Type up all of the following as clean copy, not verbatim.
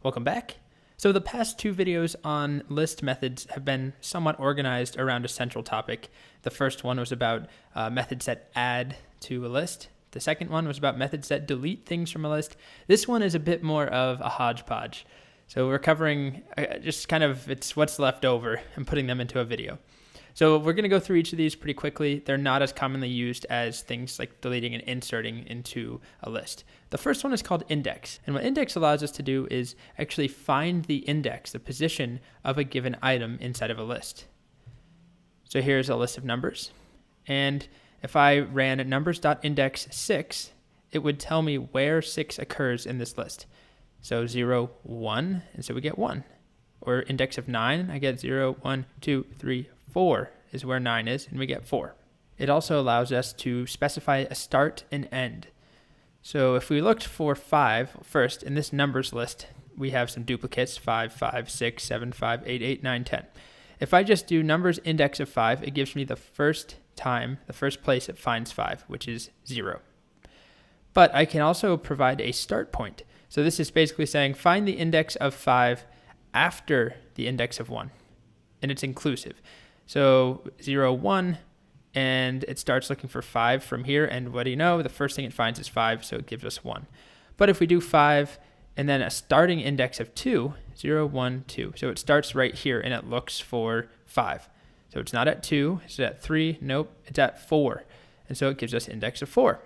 Welcome back. So the past two videos on list methods have been somewhat organized around a central topic. The first one was about methods that add to a list. The second one was about methods that delete things from a list. This one is a bit more of a hodgepodge. So we're covering just kind of it's what's left over and putting them into a video. So we're going to go through each of these pretty quickly. They're not as commonly used as things like deleting and inserting into a list. The first one is called index. And what index allows us to do is actually find the index, the position of a given item inside of a list. So here's a list of numbers. And if I ran numbers.index6, it would tell me where 6 occurs in this list. So 0, 1, and so we get 1. Or index of 9, I get 0, 1, 2, 3, 4 is where 9 is, and we get 4. It also allows us to specify a start and end. So if we looked for 5 first, in this numbers list, we have some duplicates, 5, 5, 6, 7, 5, 8, 8, 9, 10. If I just do numbers index of 5, it gives me the first place it finds 5, which is 0. But I can also provide a start point. So this is basically saying find the index of 5 after the index of 1, and it's inclusive. So 0, 1, and it starts looking for 5 from here, and what do you know? The first thing it finds is 5, so it gives us 1. But if we do 5 and then a starting index of 2, 0, 1, 2, so it starts right here and it looks for 5. So it's not at 2, it's at 3, nope, it's at 4, and so it gives us index of 4.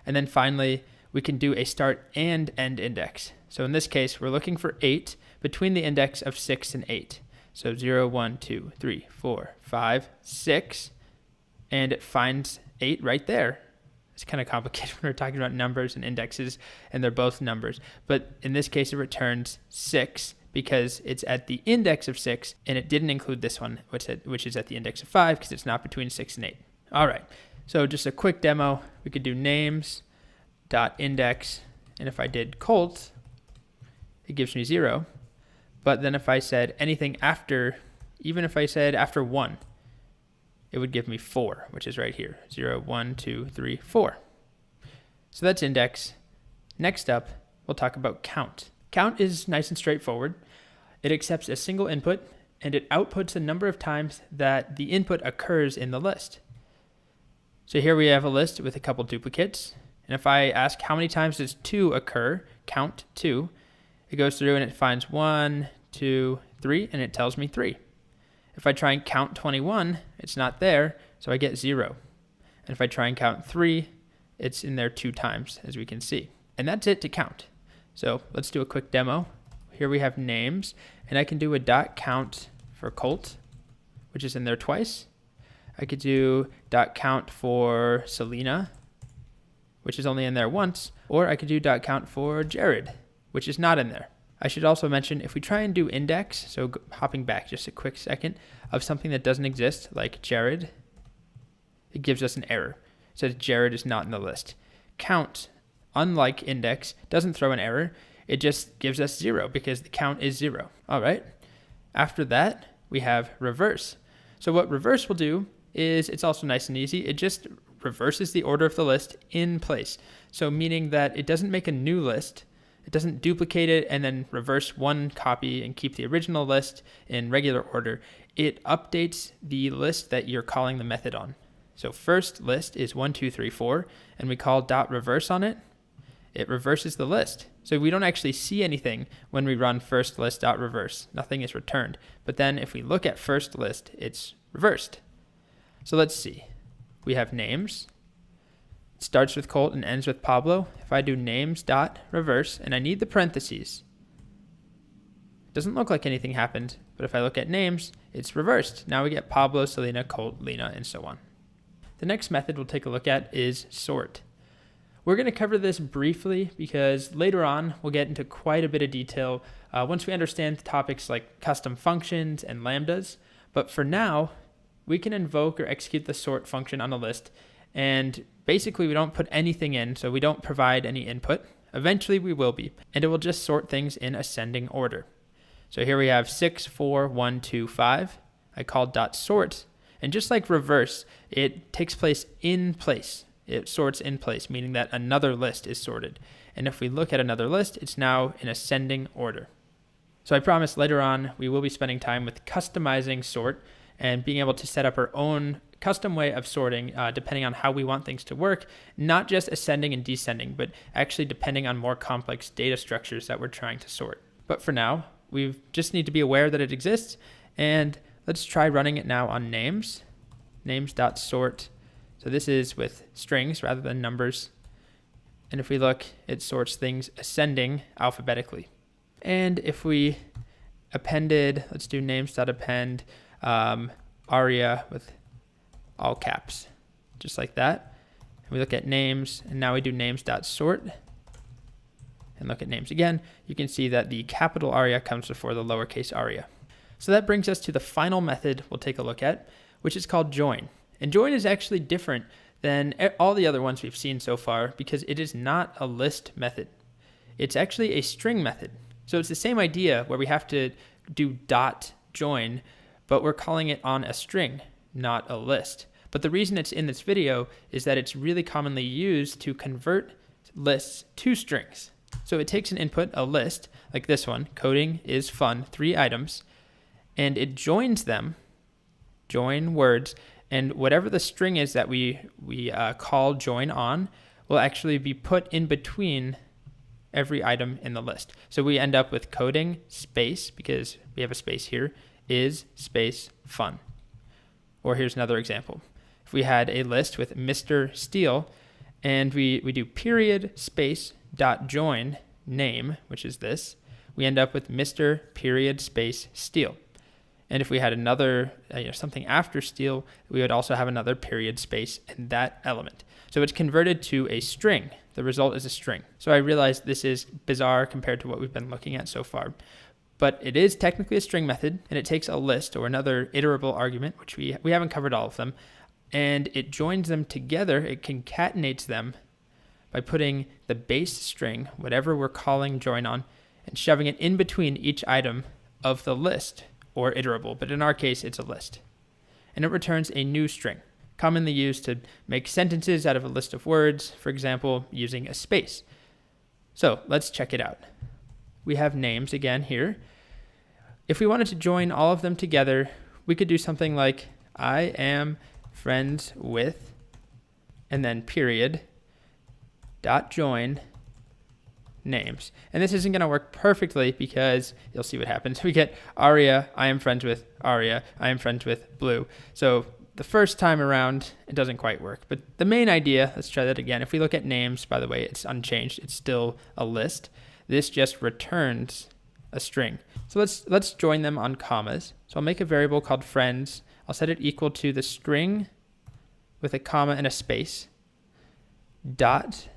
And then finally, we can do a start and end index. So in this case, we're looking for 8 between the index of 6 and 8. So 0, 1, 2, 3, 4, 5, 6, and it finds 8 right there. It's kind of complicated when we're talking about numbers and indexes, and they're both numbers. But in this case, it returns 6 because it's at the index of 6, and it didn't include this one, which is at the index of 5 because it's not between 6 and 8. All right, so just a quick demo. We could do names.index, and if I did colt, it gives me 0. But then if I said anything after, even if I said after 1, it would give me 4, which is right here. 0, 1, 2, 3, 4. So that's index. Next up, we'll talk about count. Count is nice and straightforward. It accepts a single input, and it outputs the number of times that the input occurs in the list. So here we have a list with a couple duplicates. And if I ask how many times does 2 occur, count 2, it goes through and it finds 1, 2, 3, and it tells me 3. If I try and count 21, it's not there, so I get 0. And if I try and count 3, it's in there 2 times, as we can see. And that's it to count. So let's do a quick demo. Here we have names, and I can do a .count for Colt, which is in there twice. I could do .count for Selena, which is only in there once, or I could do .count for Jared, which is not in there. I should also mention, if we try and do index, so hopping back just a quick second, of something that doesn't exist, like Jared, it gives us an error. It says Jared is not in the list. Count, unlike index, doesn't throw an error. It just gives us 0 because the count is 0. All right. After that, we have reverse. So what reverse will do is, it's also nice and easy. It just reverses the order of the list in place. So meaning that it doesn't make a new list. It doesn't duplicate it and then reverse one copy and keep the original list in regular order. It updates the list that you're calling the method on. So first list is 1, 2, 3, 4, and we call .reverse on it. It reverses the list. So we don't actually see anything when we run first list.reverse. Nothing is returned. But then if we look at first list, it's reversed. So let's see. We have names. It starts with Colt and ends with Pablo. If I do names.reverse, and I need the parentheses, it doesn't look like anything happened, but if I look at names, it's reversed. Now we get Pablo, Selena, Colt, Lena, and so on. The next method we'll take a look at is sort. We're going to cover this briefly because later on we'll get into quite a bit of detail once we understand topics like custom functions and lambdas. But for now, we can invoke or execute the sort function on a list, and basically we don't put anything in, so we don't provide any input. Eventually we will be, and it will just sort things in ascending order. So here we have 6, 4, 1, 2, 5. I call .sort, and just like reverse, it takes place in place. It sorts in place, meaning that another list is sorted. And if we look at another list, it's now in ascending order. So I promise later on we will be spending time with customizing sort and being able to set up our own custom way of sorting depending on how we want things to work, not just ascending and descending, but actually depending on more complex data structures that we're trying to sort. But for now, we just need to be aware that it exists, and let's try running it now on names, names.sort. So this is with strings rather than numbers. And if we look, it sorts things ascending alphabetically. And if we appended, let's do names.append aria with all caps, just like that. And we look at names, and now we do names.sort. And look at names again, you can see that the capital aria comes before the lowercase aria. So that brings us to the final method we'll take a look at, which is called join. And join is actually different than all the other ones we've seen so far because it is not a list method. It's actually a string method. So it's the same idea where we have to do dot join, but we're calling it on a string, not a list. But the reason it's in this video is that it's really commonly used to convert lists to strings. So it takes an input, a list, like this one, coding is fun, 3 items, and it joins them, join words, and whatever the string is that we call join on will actually be put in between every item in the list. So we end up with coding space, because we have a space here, is space fun. Or here's another example. If we had a list with Mr. Steele, and we do period space dot join name, which is this, we end up with Mr. period space Steele. And if we had another, something after Steele, we would also have another period space in that element. So it's converted to a string. The result is a string. So I realize this is bizarre compared to what we've been looking at so far, but it is technically a string method, and it takes a list or another iterable argument, which we haven't covered all of them, and it joins them together. It concatenates them by putting the base string, whatever we're calling join on, and shoving it in between each item of the list, or iterable, but in our case, it's a list. And it returns a new string, commonly used to make sentences out of a list of words, for example, using a space. So let's check it out. We have names again here. If we wanted to join all of them together, we could do something like, I am friends with, and then period, dot join, names. And this isn't going to work perfectly because you'll see what happens. We get Aria, I am friends with Aria, I am friends with Blue. So the first time around, it doesn't quite work. But the main idea, let's try that again. If we look at names, by the way, it's unchanged. It's still a list. This just returns a string. So let's join them on commas. So I'll make a variable called friends. I'll set it equal to the string with a comma and a space, dot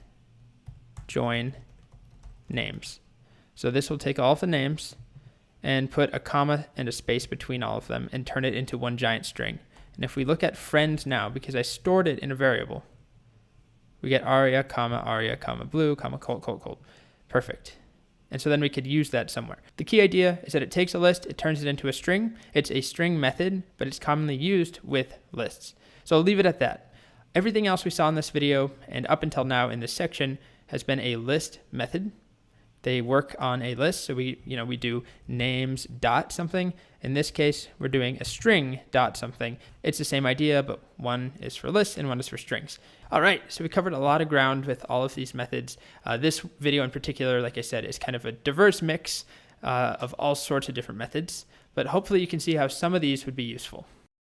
join names. So this will take all of the names and put a comma and a space between all of them and turn it into one giant string. And if we look at friends now, because I stored it in a variable, we get aria, comma, blue, comma, cold. Perfect. And so then we could use that somewhere. The key idea is that it takes a list, it turns it into a string. It's a string method, but it's commonly used with lists. So I'll leave it at that. Everything else we saw in this video and up until now in this section has been a list method. They work on a list, so we do names dot something. In this case, we're doing a string dot something. It's the same idea, but one is for lists and one is for strings. All right, so we covered a lot of ground with all of these methods. This video in particular, like I said, is kind of a diverse mix of all sorts of different methods, but hopefully you can see how some of these would be useful.